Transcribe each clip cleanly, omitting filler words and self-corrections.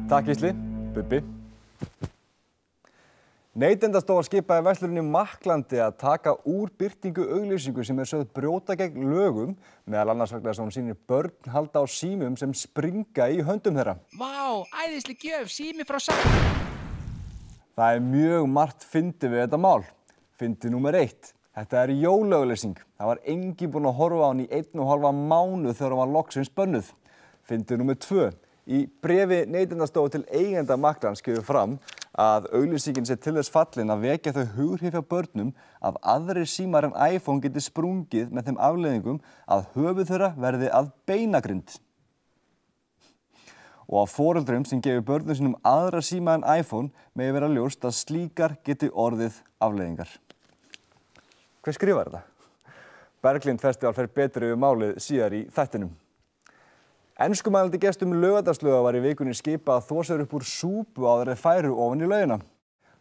Takk Gísli, Bubbi. Neytendastofa skipaði versluninni Makklandi að taka úr birtingu auglýsingu sem sögð brjóta gegn lögum, meðal annars vegna þess að hún sýnir börn halda á símum sem springa í höndum þeirra. Vá, æðisleg gjöf, sími frá Það mjög margt fyndið við þetta mál. Fyndið númer 1. Þetta jólaauglýsing. Það var enginn búinn að horfa á hann í 1,5 mánuð þegar hann var loksins bönnuð. Fyndið númer 2. Í bréfi Neytendastofu til eigenda Makklands kemur fram að auglýsingin sé til þess fallin að vekja þau hughrif hjá börnum að aðrir símar en iPhone geti sprungið með þeim afleiðingum að höfuð þeirra verði að beinagrind. Og að foreldrum sem gefur börnum sínum aðra síma en iPhone megi vera ljóst að slíkar geti orðið afleiðingar. Hver skrifar þetta? Berglind Festival fer betur yfir málið síðar í þættinum. Enskumælandi gestum Laugardalslauga var í vikunni skipað að þvo sér upp úr súpu áður en þeir færu ofan í laugina.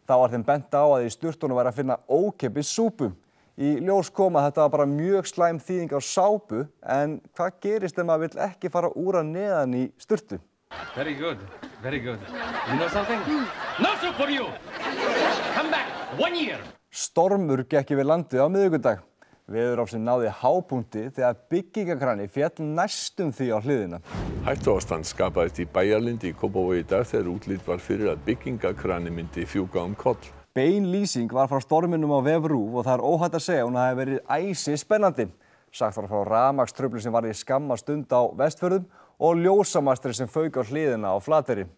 Þá var þeim bent á að í sturtunum væri að finna ókeypis súpu. Í ljós kom að þetta var bara mjög slæm þýðing á sápu, en hvað gerist ef maður vill ekki fara úr að neðan í sturtu? Very good, very good. You know something? No soup for you! Come back, 1 year! Stormur gekk yfir landið á miðvikudag. Veðurásin náði hápunkti þegar byggingakrani féll næstum því á hliðina. Hættuástand skapaðist í Bæjarlind í Kópavogi í dag þegar útlit var fyrir að byggingakrani myndi fjúka koll. Bein lýsing var frá storminum á vef RÚV og það óhætt að segja að hún hafi verið æsi spennandi. Sagt var frá rafmagnstruflun sem varð í skamma stund á Vestfjörðum og ljósamastri sem fauk á hliðina á Flateyri.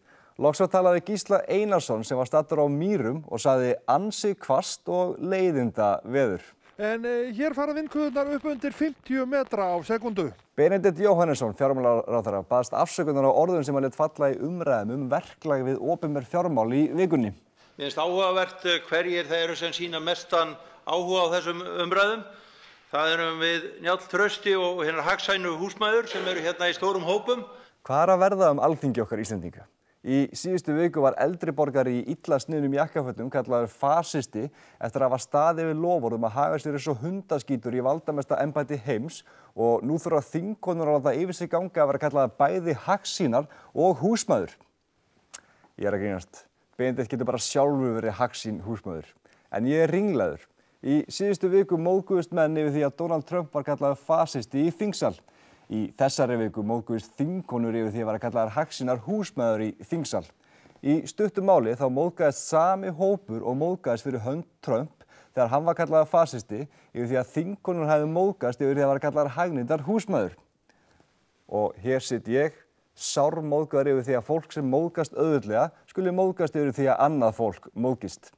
Loks var talaði Gísla Einarsson sem var staddur á Mýrum og sagði ansi hvasst og leiðinda veður. En hér fara vindhviðurnar upp undir 50 metra á sekundu. Benedikt Jóhannesson, fjármálaráðherra, baðst afsökunar á orðum sem hann lét falla í umræðum verklag við opinber fjármál í vikunni. Mér finnst áhugavert hverjir þeir eru sem sýna mestan áhuga á þessum umræðum. Það erum við Njáll Trausti og hinar hagsænu húsmæður sem eru hérna í stórum hópum. Hvað að verða Alþingi okkar Íslendinga? Í síðustu viku var eldri borgari í illa sniðnum jakkafötum kallaður fasisti eftir að hafa staðið við loforðum að haga sér eins og hundaskítur í valdamesta embætti heims og nú þurfa þingkonur að láta yfir sig ganga að vera kallaðar bæði hagsýnar og húsmæður. Ég að grínast. Benedikt getur bara sjálfur verið hagsýn húsmæður. En ég ringlaður. Í síðustu viku móðguðust menn yfir því að Donald Trump var kallaður fasisti í þingsal. Í þessari viku móðguðust þingkonur yfir því að vera kallaðar hagsýnar húsmæður í þingsal. Í stuttu máli þá móðgaðist sami hópur og móðgaðist fyrir hönd Trump þegar hann var kallaður fasisti yfir því að þingkonur hefðu móðgast yfir því að vera kallaðar hagnýtar húsmæður. Og hér sitt ég, sármóðgaður yfir því að fólk sem móðgast auðveldlega skuli móðgast yfir því að annað fólk móðgist.